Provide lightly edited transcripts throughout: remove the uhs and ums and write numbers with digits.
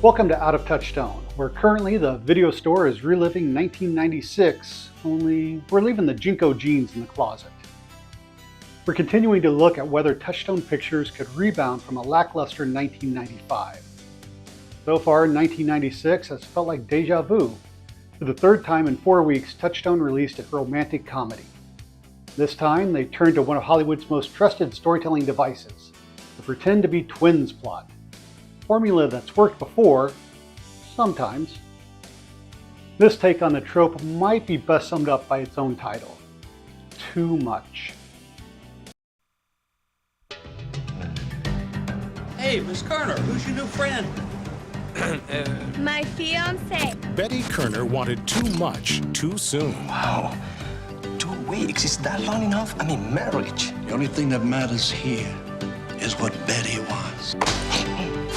Welcome to Out of Touchstone, where currently the video store is reliving 1996, only we're leaving the Jinko jeans in the closet. We're continuing to look at whether Touchstone Pictures could rebound from a lackluster 1995. So far, 1996 has felt like deja vu. For the third time in 4 weeks, Touchstone released a romantic comedy. This time, they turned to one of Hollywood's most trusted storytelling devices, the pretend to be twins plot. Formula that's worked before, sometimes. This take on the trope might be best summed up by its own title, Too Much. Hey, Miss Kerner, who's your new friend? My fiance. Betty Kerner wanted too much too soon. Wow. 2 weeks, is that long enough? I mean, marriage. The only thing that matters here is what Betty wants.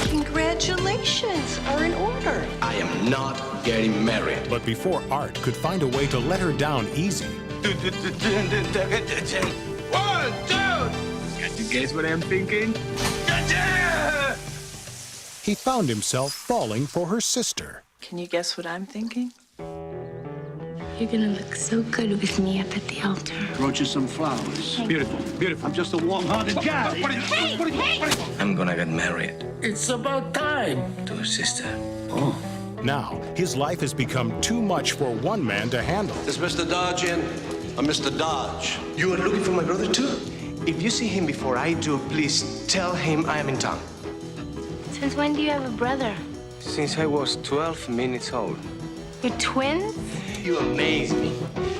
Congratulations are in order. I am not getting married. But before Art could find a way to let her down easy, 1, 2. Can you guess what I'm thinking? he found himself falling for her sister. Can you guess what I'm thinking? You're gonna look so good with me up at the altar. Brought you some flowers. Beautiful, beautiful. I'm just a warm-hearted guy. Hey! I'm gonna get married It's about time. to a sister. Oh. Now, his life has become too much for one man to handle. Is Mr. Dodge in? Mr. Dodge. You are looking for my brother too? If you see him before I do, please tell him I am in town. Since when do you have a brother? Since I was 12 minutes old. You're twins? You amaze me.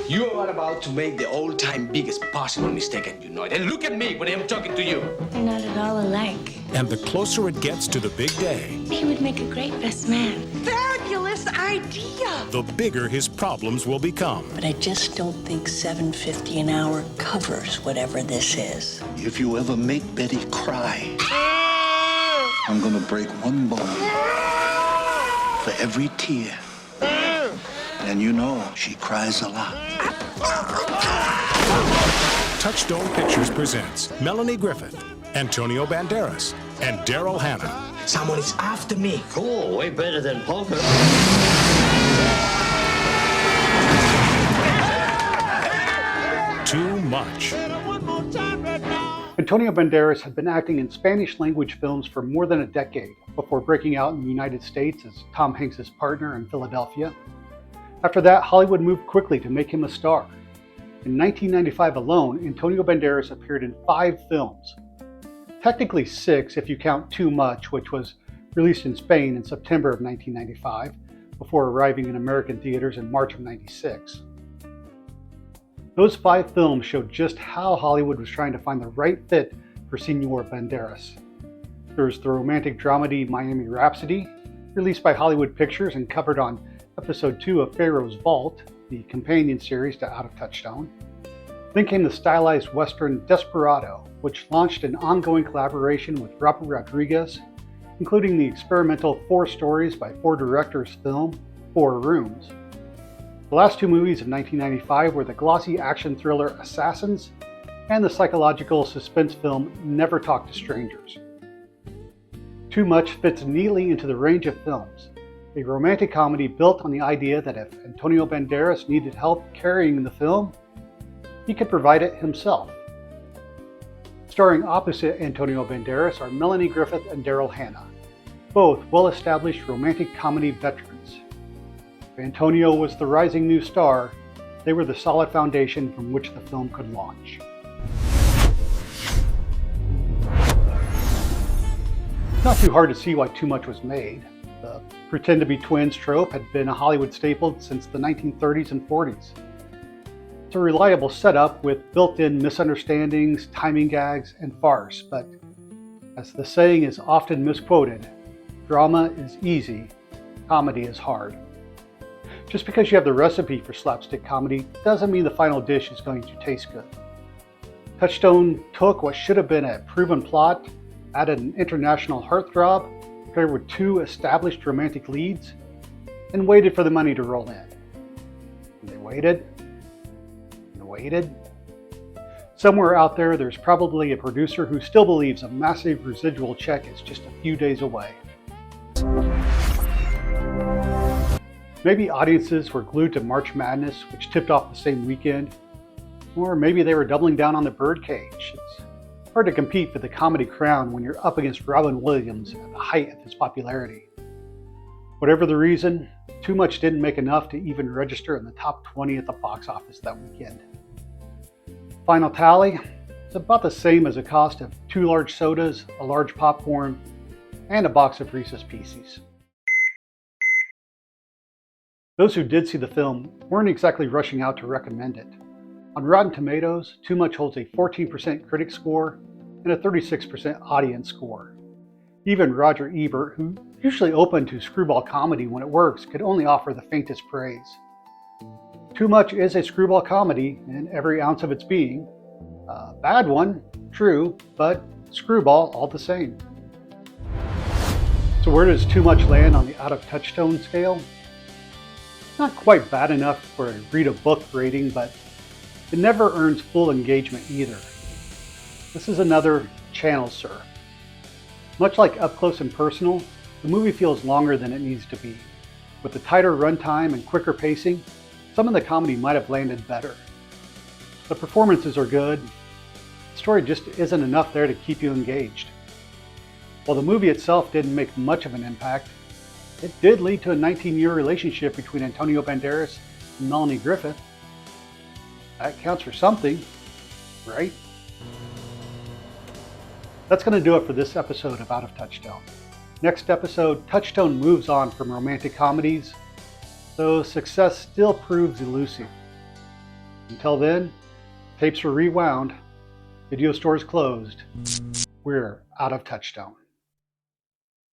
You are about to make the all-time biggest possible mistake, and you know it. And look at me when I'm talking to you. They're not at all alike. And the closer it gets to the big day, He would make a great best man. Fabulous idea! the bigger his problems will become. But I just don't think $7.50 an hour covers whatever this is. If you ever make Betty cry, I'm gonna break one bone for every tear. And you know she cries a lot. Touchstone Pictures presents Melanie Griffith, Antonio Banderas, and Daryl Hannah. Someone is after me. Cool, way better than poker. Too much. Antonio Banderas had been acting in Spanish-language films for more than a decade before breaking out in the United States as Tom Hanks' partner in Philadelphia. After that, Hollywood moved quickly to make him a star. In 1995 alone, Antonio Banderas appeared in 5 films. Technically 6 if you count Too Much, which was released in Spain in September of 1995, before arriving in American theaters in March of '96. Those 5 films showed just how Hollywood was trying to find the right fit for Senor Banderas. There's the romantic dramedy Miami Rhapsody, released by Hollywood Pictures and covered on Episode 2 of Pharaoh's Vault, the companion series to Out of Touchstone. Then came the stylized Western Desperado, which launched an ongoing collaboration with Robert Rodriguez, including the experimental 4 stories by 4 directors film, 4 Rooms. The last 2 movies of 1995 were the glossy action thriller Assassins and the psychological suspense film Never Talk to Strangers. Too Much fits neatly into the range of films, a romantic comedy built on the idea that if Antonio Banderas needed help carrying the film, he could provide it himself. Starring opposite Antonio Banderas are Melanie Griffith and Daryl Hannah, both well-established romantic comedy veterans. If Antonio was the rising new star, they were the solid foundation from which the film could launch. It's not too hard to see why Too Much was made. The pretend to be twins trope had been a Hollywood staple since the 1930s and 40s. It's a reliable setup with built-in misunderstandings, timing gags, and farce, but as the saying is often misquoted, drama is easy, comedy is hard. Just because you have the recipe for slapstick comedy doesn't mean the final dish is going to taste good. Touchstone took what should have been a proven plot, added an international heartthrob, paired with 2 established romantic leads, and waited for the money to roll in. And they waited, and waited. Somewhere out there, there's probably a producer who still believes a massive residual check is just a few days away. Maybe audiences were glued to March Madness, which tipped off the same weekend. Or maybe they were doubling down on the Birdcage. It's hard to compete for the comedy crown when you're up against Robin Williams at the height of his popularity. Whatever the reason, Too Much didn't make enough to even register in the top 20 at the box office that weekend. Final tally, it's about the same as the cost of 2 large sodas, a large popcorn, and a box of Reese's Pieces. Those who did see the film weren't exactly rushing out to recommend it. On Rotten Tomatoes, Too Much holds a 14% critic score and a 36% audience score. Even Roger Ebert, who usually open to screwball comedy when it works, could only offer the faintest praise. Too Much is a screwball comedy in every ounce of its being. A bad one, true, but screwball all the same. So where does Too Much land on the Out of Touchstone scale? Not quite bad enough for a read a book rating, but it never earns full engagement either. This is another channel surf. Much like Up Close and Personal, the movie feels longer than it needs to be. With the tighter runtime and quicker pacing, some of the comedy might have landed better. The performances are good. The story just isn't enough there to keep you engaged. While the movie itself didn't make much of an impact, it did lead to a 19-year relationship between Antonio Banderas and Melanie Griffith. That counts for something, right? That's going to do it for this episode of Out of Touchstone. Next episode, Touchstone moves on from romantic comedies, though success still proves elusive. Until then, tapes were rewound, video stores closed. We're out of Touchstone.